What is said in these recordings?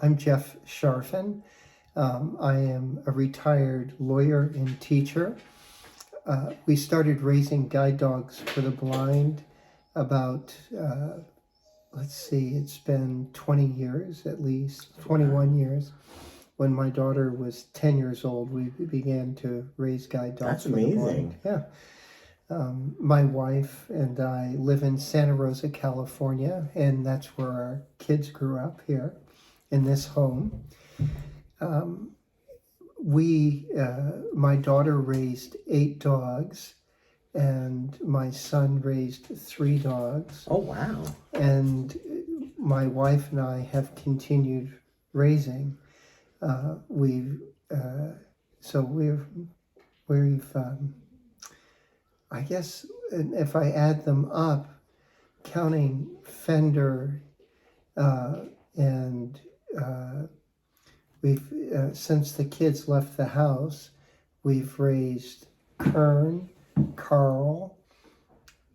I'm Jeff Scharfen. I am a retired lawyer and teacher. We started raising guide dogs for the blind about, it's been 20 years at least, 21 years. When my daughter was 10 years old, we began to raise guide dogs. That's for the blind. amazing. Yeah. My wife and I live in Santa Rosa, California, and that's where our kids grew up here in this home. My daughter raised 8 dogs, and my son raised 3 dogs. Oh, wow. And my wife and I have continued raising. We've I guess if I add them up, counting Fender, and we've since the kids left the house, we've raised Kern, Carl,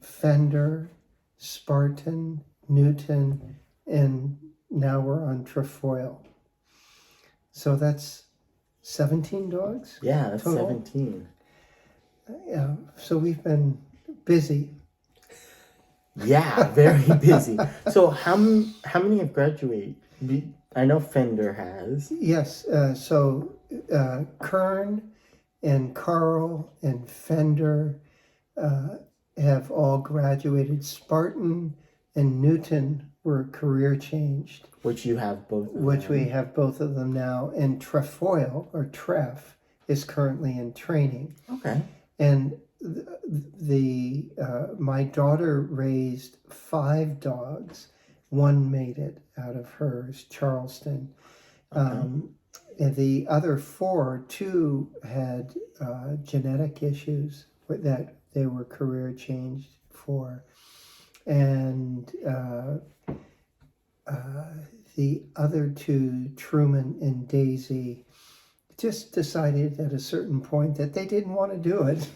Fender, Spartan, Newton, and now we're on Trefoil. So that's 17 dogs? Yeah, that's total? 17. Yeah, so we've been busy. Yeah, very busy. So how many have graduated? I know Fender has. Yes, Kern and Carl and Fender have all graduated. Spartan and Newton were career changed. Which you have both of Which them. we have both of them now. And Trefoil, or Tref, is currently in training. Okay. And my daughter raised 5 dogs. 1 made it out of hers, Charleston. And the other 4, 2 had genetic issues that they were career changed for. And the other 2, Truman and Daisy, just decided at a certain point that they didn't want to do it.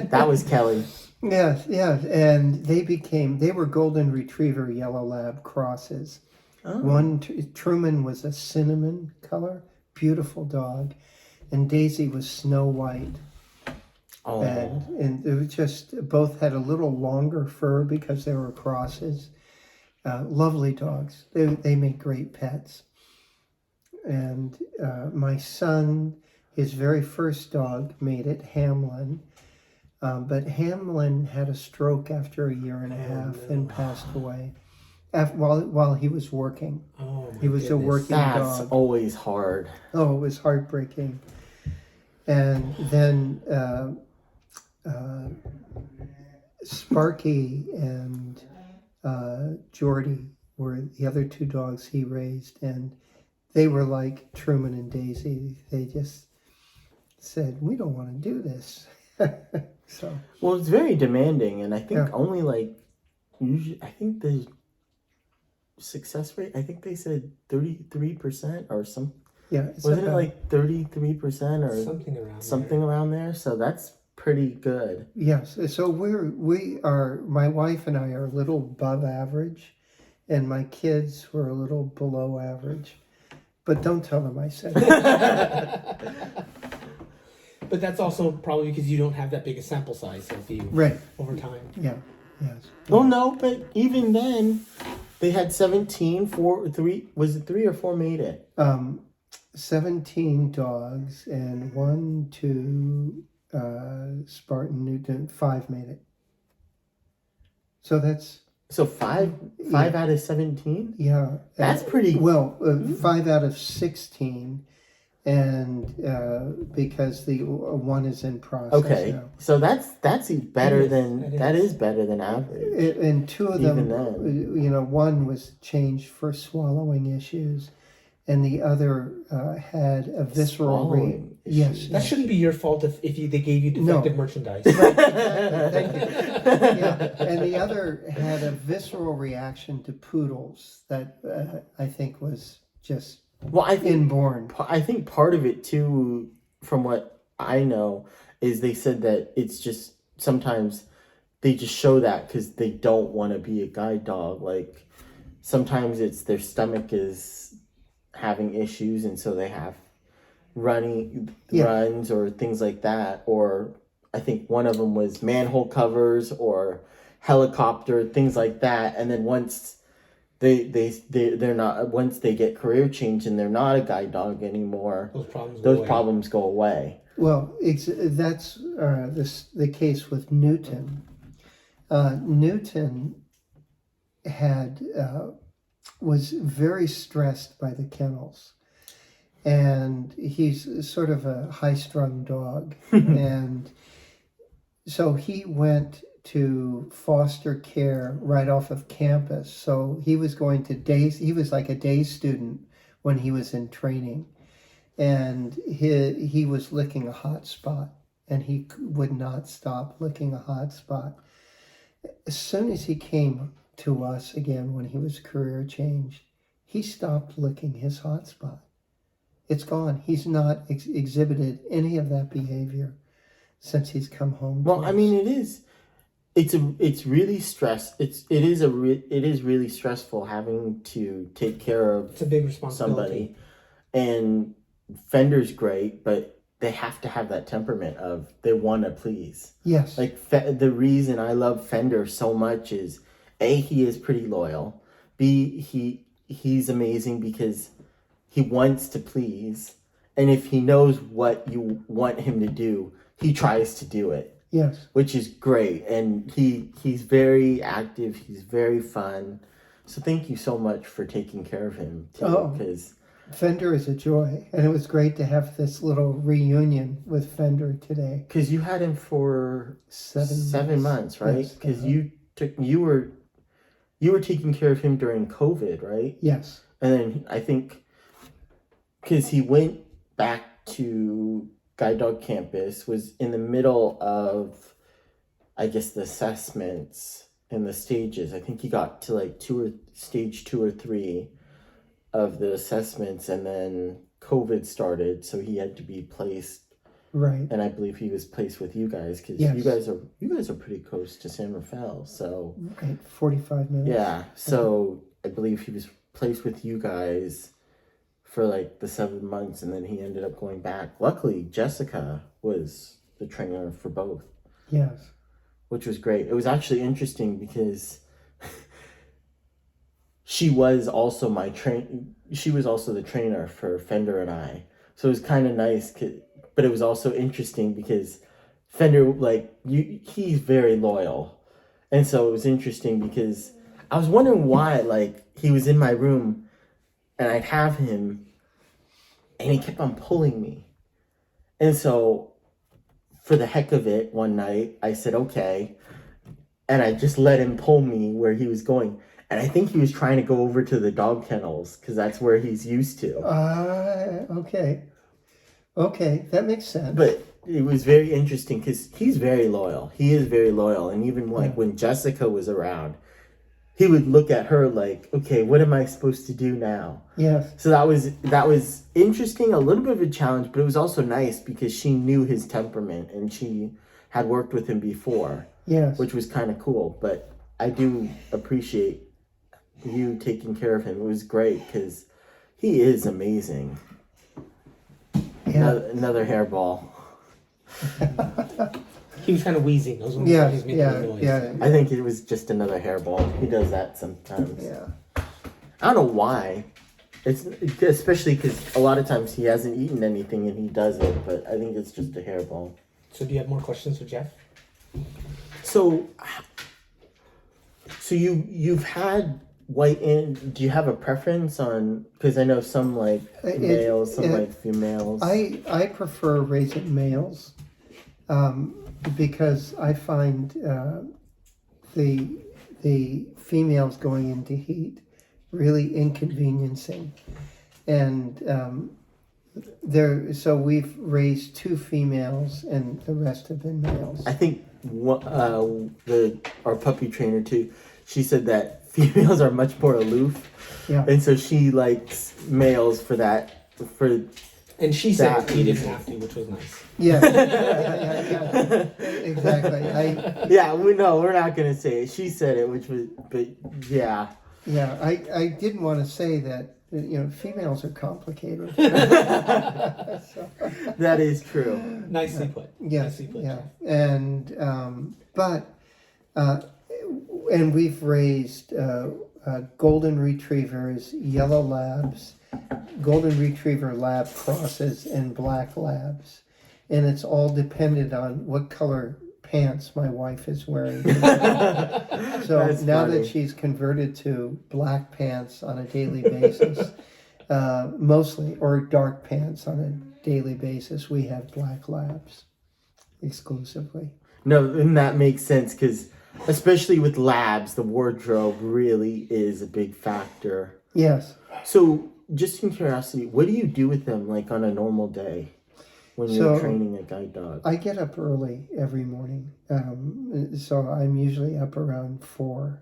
That was Kelly. Yeah, and they were golden retriever yellow lab crosses. Oh. Truman was a cinnamon color, beautiful dog, and Daisy was snow white. Oh. And it was just, both had a little longer fur because they were crosses. Lovely dogs. They make great pets. And my son, his very first dog, made it, Hamlin. But Hamlin had a stroke after a year and a half and passed away while he was working. Oh, he was goodness. a working That's dog. always hard. Oh, it was heartbreaking. And then Sparky and Jordy were the other 2 dogs he raised, and they were like Truman and Daisy. They just said, we don't want to do this. So. Well, it's very demanding, and I think only usually, I think the success rate, I think they said 33% or some. Yeah. Wasn't it like 33% or something around there? So that's pretty good. Yes. So my wife and I are a little above average, and my kids were a little below average. But don't tell them I said that. But that's also probably because you don't have that big a sample size of you over time. Yeah. Yes. Well, no, but even then, they had 17, 3 or 4 made it? 17 dogs, and 1, 2, Spartan, Newton, 5 made it. So that's... So 5 out of 17? Yeah. That's pretty... Well, 5 out of 16, and because the 1 is in process. Okay, now. So that is better than average. And 2 of them, 1 was changed for swallowing issues, and the other had a visceral reaction. Yes, that shouldn't be your fault if they gave you defective merchandise. Right, exactly. Thank you. Yeah. And the other had a visceral reaction to poodles that I think was just inborn. I think part of it too, from what I know, is they said that it's just sometimes they just show that because they don't want to be a guide dog. Like sometimes it's their stomach is having issues, and so they have Yeah. runs or things like that. Or I think one of them was manhole covers or helicopter, things like that. And then once they're not, once they get career change and they're not a guide dog anymore, those problems go away. Well, that's the case with Newton. Newton was very stressed by the kennels, and he's sort of a high-strung dog, and so he went to foster care right off of campus. So he was going to he was like a day student when he was in training, and he was licking a hot spot, and he would not stop licking a hot spot. As soon as he came to us again when he was career changed, he stopped licking his hot spot. It's gone. He's not exhibited any of that behavior since he's come home. Well, I mean, it's really it is really stressful having to take care of it's a big responsibility. Somebody. And Fender's great, but they have to have that temperament of they want to please. Yes. Like the reason I love Fender so much is A, he is pretty loyal. B, he's amazing because he wants to please, and if he knows what you want him to do, he tries to do it. Yes. Which is great. And he's very active. He's very fun. So thank you so much for taking care of him too. Because Fender is a joy. And it was great to have this little reunion with Fender today. Because you had him for 7 months, right? Because you were taking care of him during COVID, right? Yes. And then I think because he went back to Guide Dog Campus, was in the middle of, I guess, the assessments and the stages. I think he got to like stage 2 or 3 of the assessments, and then COVID started, so he had to be placed. Right. And I believe he was placed with you guys because you guys are pretty close to San Rafael, so 45 minutes. Yeah, so I believe he was placed with you guys for like the 7 months, and then he ended up going back. Luckily, Jessica was the trainer for both. Yes. Which was great. It was actually interesting because she was also the trainer for Fender and I. So it was kind of nice, but it was also interesting because Fender, he's very loyal. And so it was interesting because I was wondering why, he was in my room and I'd have him, and he kept on pulling me. And so, for the heck of it, one night, I said, okay. And I just let him pull me where he was going. And I think he was trying to go over to the dog kennels, because that's where he's used to. Okay. Okay, that makes sense. But it was very interesting, because he's very loyal. He is very loyal. And even when Jessica was around, he would look at her like, okay, what am I supposed to do now? Yes. So that was interesting, a little bit of a challenge, but it was also nice because she knew his temperament and she had worked with him before. Yes. Which was kind of cool. But I do appreciate you taking care of him. It was great because he is amazing. Yeah. Another hairball. He was kind of wheezing. Those Yeah. I think it was just another hairball. He does that sometimes. Yeah. I don't know why. It's especially because a lot of times he hasn't eaten anything and he does it, but I think it's just a hairball. So do you have more questions for Jeff? So you've had white and do you have a preference on, because I know some males, some females. I prefer raisin males because I find the females going into heat really inconveniencing, and so we've raised 2 females and the rest have been males. I think our puppy trainer too, she said that females are much more aloof, and so she likes males for that. And she said he didn't have to, which was nice. Yeah. Exactly. We're not gonna say it. She said it, but yeah. Yeah, I didn't want to say that females are complicated. So, That is true. Nicely put. yes, Nicely put. yeah, Jeff. and and we've raised golden retrievers, yellow labs, golden retriever lab crosses, and black labs, and it's all dependent on what color pants my wife is wearing. So That's now funny. that she's converted to black pants on a daily basis, mostly, or dark pants on a daily basis, we have black labs exclusively. No, and that makes sense because, especially with labs, the wardrobe really is a big factor. Yes. So, just in curiosity, what do you do with them like on a normal day when you're So, training a guide dog? I get up early every morning, so I'm usually up around 4.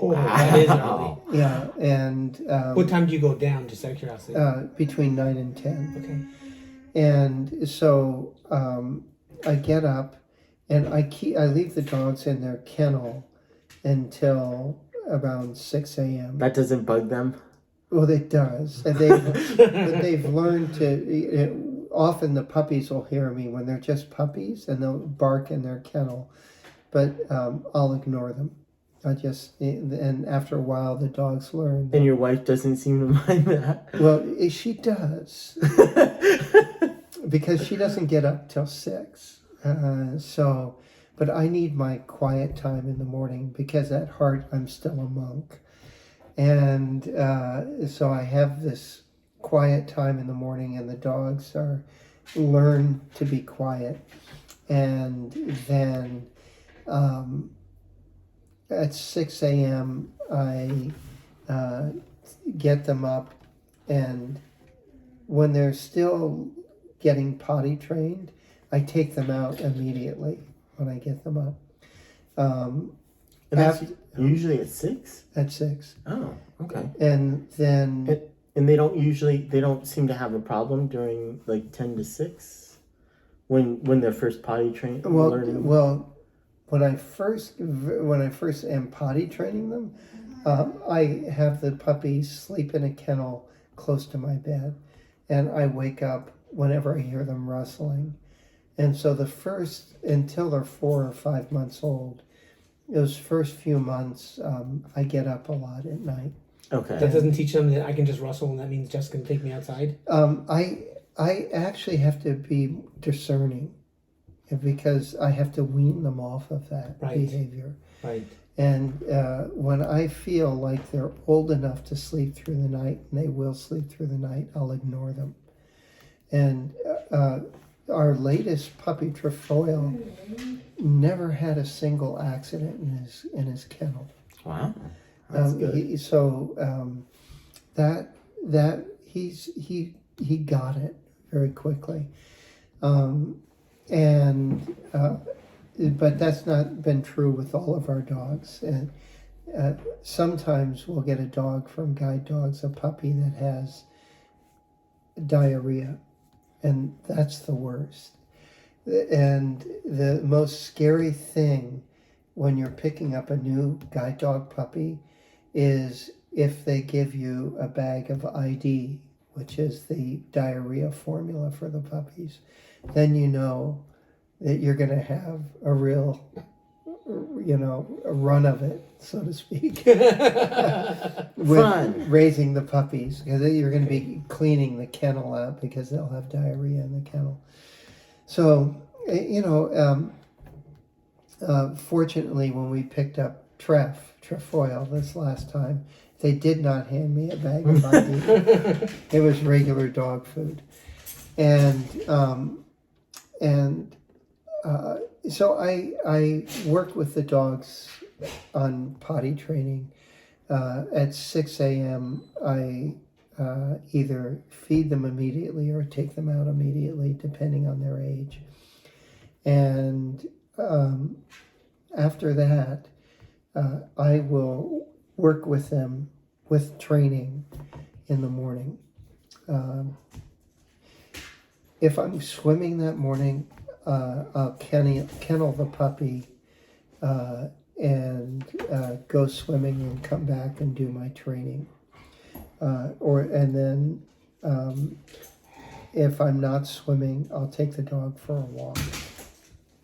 Oh, that is early. Wow. Yeah, and What time do you go down, just out of curiosity? between 9 and 10. Okay. And so I get up, and I leave the dogs in their kennel until around 6 a.m. That doesn't bug them? Well, it does, and but they've learned to. Often the puppies will hear me when they're just puppies, and they'll bark in their kennel, but I'll ignore them. And after a while, the dogs learn. And your wife doesn't seem to mind that? Well, she does, because she doesn't get up till 6. But I need my quiet time in the morning because at heart I'm still a monk. And so I have this quiet time in the morning, and the dogs learn to be quiet. And then at 6 a.m. I get them up, and when they're still getting potty trained, I take them out immediately when I get them up. And that's usually at 6? At 6. Oh, okay. And then And they don't seem to have a problem during like 10 to 6 when they're first potty trained learning. well, when I first am potty training them, I have the puppy sleep in a kennel close to my bed, and I wake up whenever I hear them rustling. And so until they're 4 or 5 months old, those first few months, I get up a lot at night. Okay. That doesn't teach them that I can just rustle and that means Jess can take me outside? I actually have to be discerning, because I have to wean them off of that behavior. Right. And when I feel like they're old enough to sleep through the night, and they will sleep through the night, I'll ignore them. And our latest puppy, Trefoil, never had a single accident in his kennel. Wow. That's good. He got it very quickly, but that's not been true with all of our dogs. And sometimes we'll get a dog from guide dogs, a puppy that has diarrhea, and that's the worst. And the most scary thing when you're picking up a new guide dog puppy is if they give you a bag of ID, which is the diarrhea formula for the puppies. Then you know that you're going to have a real, a run of it, so to speak, with Fun. raising the puppies, because you're going to be cleaning the kennel out because they'll have diarrhea in the kennel. So, fortunately, when we picked up Trefoil this last time, they did not hand me a bag of ID. It was regular dog food. So I work with the dogs on potty training. At 6 a.m., I either feed them immediately or take them out immediately, depending on their age. And after that, I will work with them with training in the morning. If I'm swimming that morning, I'll kennel the puppy and go swimming and come back and do my training. And then if I'm not swimming, I'll take the dog for a walk.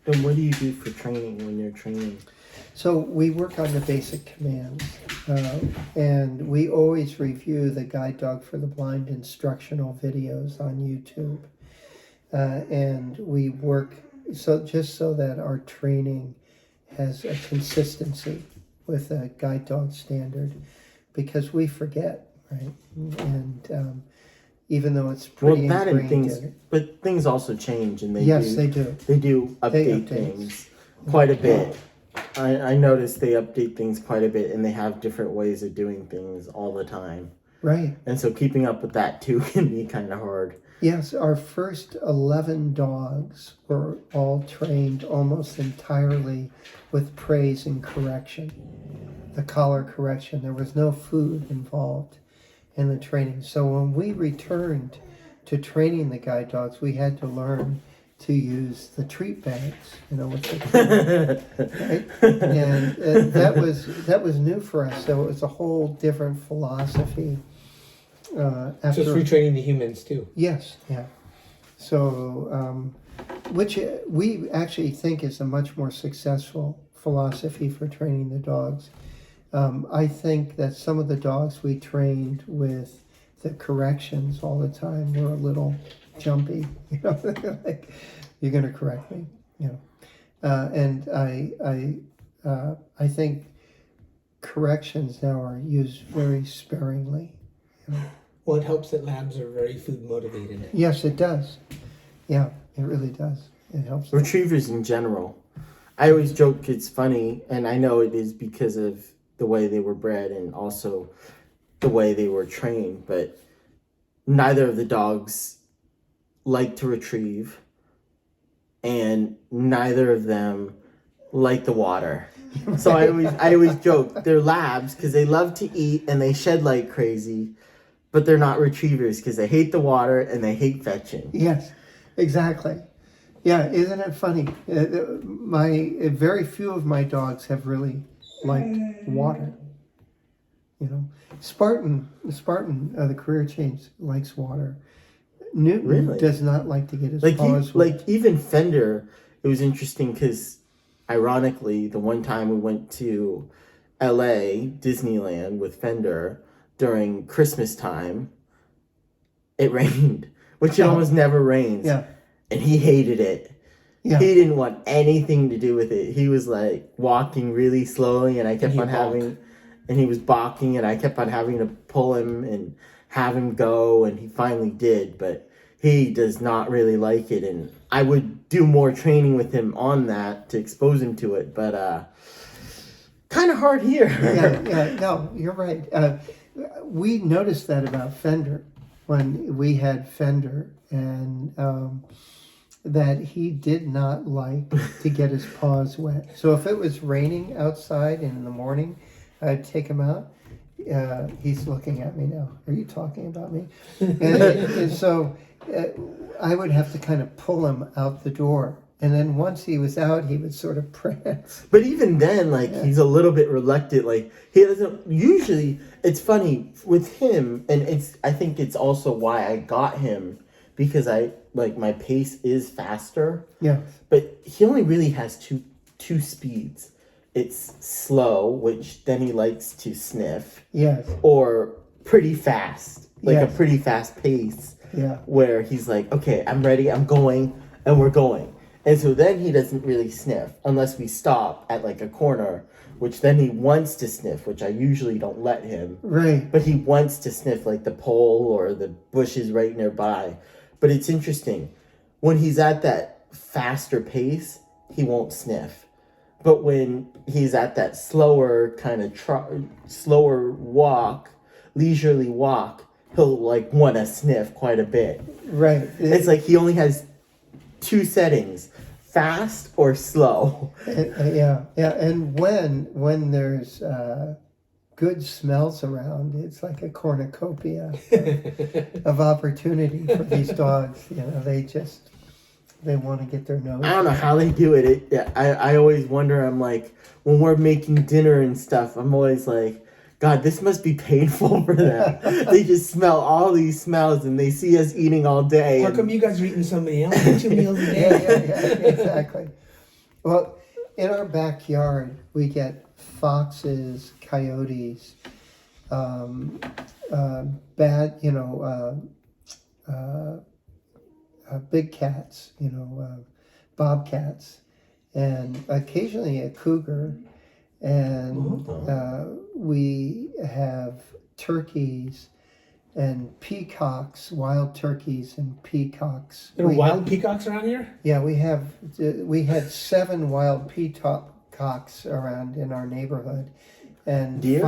And what do you do for training when you're training? So we work on the basic commands, and we always review the Guide Dog for the Blind instructional videos on YouTube. And we work so that our training has a consistency with a guide dog standard, because we forget, right? And even though it's pretty Well, that and ingrained things, in it. but things also change, and They do. They do update things quite a bit. I noticed they update things quite a bit, and they have different ways of doing things all the time. Right. And so keeping up with that too can be kind of hard. Yes, our first 11 dogs were all trained almost entirely with praise and correction, the collar correction. There was no food involved in the training. So when we returned to training the guide dogs, we had to learn to use the treat bags, with the right? And that was new for us. So it was a whole different philosophy. So it's retraining the humans too. Yes, yeah. So, which we actually think is a much more successful philosophy for training the dogs. I think that some of the dogs we trained with the corrections all the time were a little jumpy, like, you're going to correct me, and I think corrections now are used very sparingly. Well, it helps that labs are very food motivated. Yes, it does. Yeah, it really does. It helps. Retrievers in general. I always joke it's funny, and I know it is because of the way they were bred and also the way they were trained, but neither of the dogs like to retrieve, and neither of them like the water. So I always joke they're labs because they love to eat and they shed like crazy, but they're not retrievers because they hate the water and they hate fetching. Yes, exactly. Yeah, isn't it funny? Very few of my dogs have really liked water. Spartan, the career change, likes water. Newton Really? does not like to get his paws wet. Even Fender. It was interesting because, ironically, the one time we went to L.A. Disneyland with Fender during Christmas time, it rained, which it almost never rains. Yeah. And he hated it. Yeah. He didn't want anything to do with it. He was like walking really slowly, and I kept on having, and he was balking, and I kept on having to pull him and have him go, and he finally did, but he does not really like it, and I would do more training with him on that to expose him to it, but kind of hard here. No, you're right. We noticed that about Fender when we had Fender, and that he did not like to get his paws wet. So if it was raining outside in the morning, I'd take him out. He's looking at me now. Are you talking about me? And so I would have to kind of pull him out the door. And then once he was out, he would sort of prance. But even then, he's a little bit reluctant. He doesn't usually. It's funny with him, and I think it's also why I got him, because my pace is faster. Yeah. But he only really has two speeds. It's slow, which then he likes to sniff. Yes. Or pretty fast, a pretty fast pace. Yeah. Where he's like, okay, I'm ready, I'm going, and we're going. And so then he doesn't really sniff unless we stop at a corner, which then he wants to sniff, which I usually don't let him. Right. But he wants to sniff the pole or the bushes right nearby. But it's interesting. When he's at that faster pace, he won't sniff. But when he's at that slower kind of slower walk, leisurely walk, he'll want to sniff quite a bit. Right. It's he only has two settings: fast or slow. Yeah. And when there's good smells around, it's like a cornucopia of opportunity for these dogs. They want to get their nose. I don't know how they do it. I always wonder. I'm when we're making dinner and stuff, I'm always God, this must be painful for them. They just smell all these smells and they see us eating all day. How and- come you guys are eating somebody else? Eat 2 meals a day. Yeah, exactly. Well, in our backyard, we get foxes, coyotes, bad, big cats, bobcats, and occasionally a cougar. And we have turkeys and peacocks, wild turkeys and peacocks. There are wild peacocks around here? Yeah, we had 7 wild peacocks around in our neighborhood, and Deer?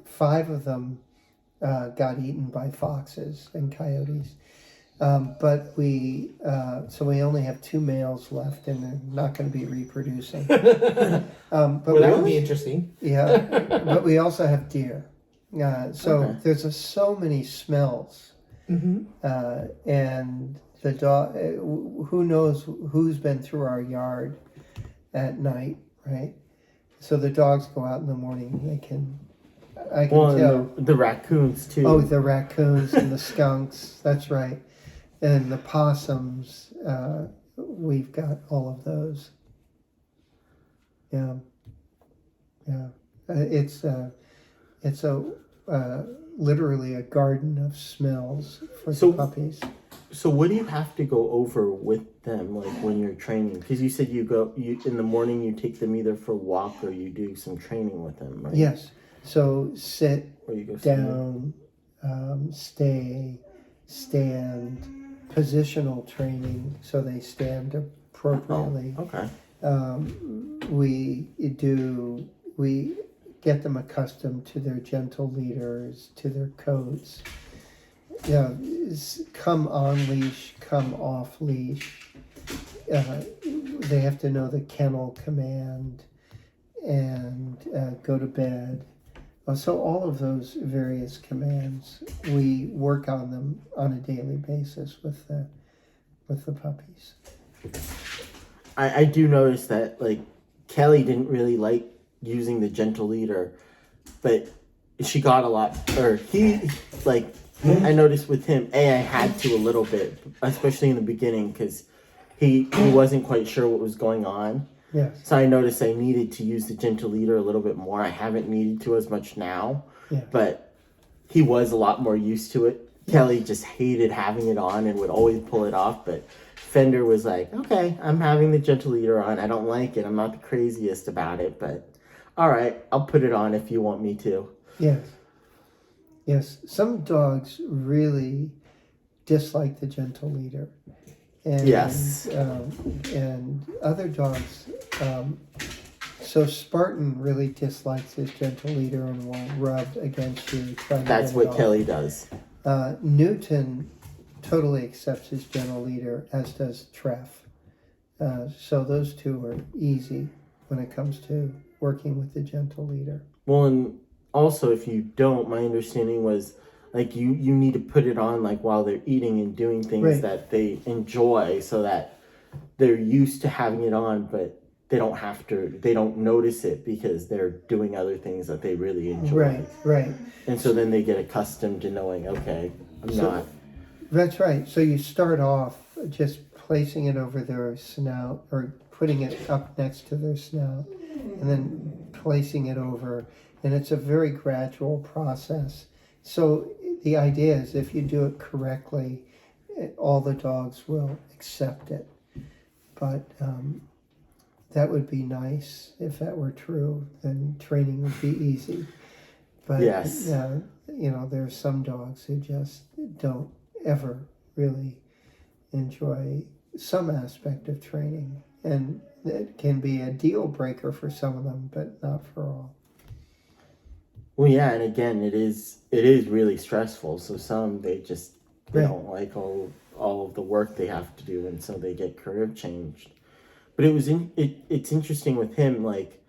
five of them got eaten by foxes and coyotes. But so we only have 2 males left, and they're not going to be reproducing. But Well, that would be interesting. yeah, but we also have deer. So Okay. there's so many smells. Mm-hmm. And the dog, who knows who's been through our yard at night, right? So the dogs go out in the morning. I can Well, tell. and the raccoons too. Oh, the raccoons and the skunks. That's right. And the possums. We've got all of those. Yeah. Yeah. It's literally a garden of smells for So- the puppies. So what do you have to go over with them, like when you're training? Because you said you in the morning you take them either for a walk or you do some training with them, right? Yes. So sit Or you go swimming. down, stay, stand, positional training so they stand appropriately. Oh, okay. We get them accustomed to their gentle leaders, to their coats. Come on leash, come off leash. They have to know the kennel command and go to bed. So all of those various commands, we work on them on a daily basis with the puppies. I do notice that like Kelly didn't really like using the gentle leader, but she got a lot, or he like. I noticed with him, I had to a little bit, especially in the beginning, because he wasn't quite sure what was going on. Yes. So I noticed I needed to use the gentle leader a little bit more. I haven't needed to as much now, Yeah. but he was a lot more used to it. Kelly just hated having it on and would always pull it off, but Fender was like, okay, I'm having the gentle leader on. I don't like it. I'm not the craziest about it, but all right, I'll put it on if you want me to. Yes. Yes. Some dogs really dislike the gentle leader. And, Yes. And other dogs, so Spartan really dislikes his gentle leader and will rub against you. Trying That's to get it what off. Kelly does. Newton totally accepts his gentle leader, as does Treff. So those two are easy when it comes to working with the gentle leader. Well, and also if you don't, my understanding was like you need to put it on like while they're eating and doing things Right. that they enjoy, so that they're used to having it on, but they don't notice it because they're doing other things that they really enjoy. Right, right. And so then they get accustomed to knowing, okay, I'm So- not. That's right. So you start off just placing it over their snout or putting it up next to their snout and then placing it over. And it's a very gradual process. So the idea is if you do it correctly, all the dogs will accept it. But that would be nice if that were true. Then training would be easy. But Yes. there are some dogs who just don't ever really enjoy some aspect of training, and it can be a deal breaker for some of them, but not for all. Well, yeah, and again, it is really stressful. So some they Right. don't like all of the work they have to do, and so they get career changed. But it's interesting with him, like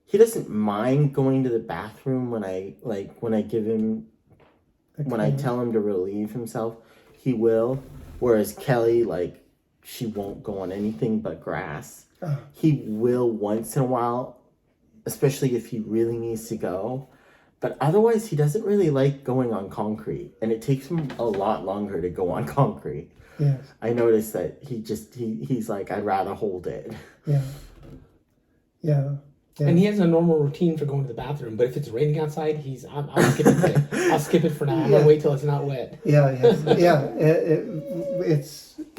he doesn't mind going to the bathroom when I give him when I tell him to relieve himself, he will. Whereas Kelly, like, she won't go on anything but grass. He will once in a while, especially if he really needs to go. But otherwise, he doesn't really like going on concrete, and it takes him a lot longer to go on concrete. Yes. I noticed that he's like, I'd rather hold it. Yeah. Yeah. Yeah. And he has a normal routine for going to the bathroom, but if it's raining outside, I'll skip it. I'll skip it for now. I'm gonna wait till it's not wet. Yeah, yeah.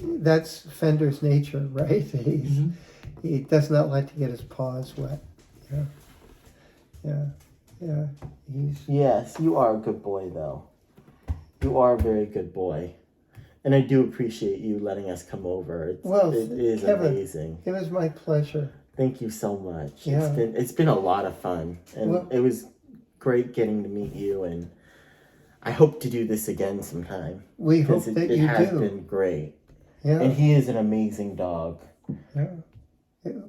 That's Fender's nature, right? He does not like to get his paws wet. Yeah. Yes, you are a good boy, though. You are a very good boy. And I do appreciate you letting us come over. It is Kevin, amazing. It was my pleasure. Thank you so much. Yeah. It's been a lot of fun, and it was great getting to meet you. And I hope to do this again sometime. We hope that you do. It has been great. Yeah. And he is an amazing dog. Yeah.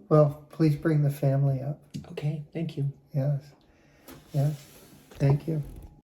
Well, please bring the family up. Okay, thank you. Yes. Yes. Thank you.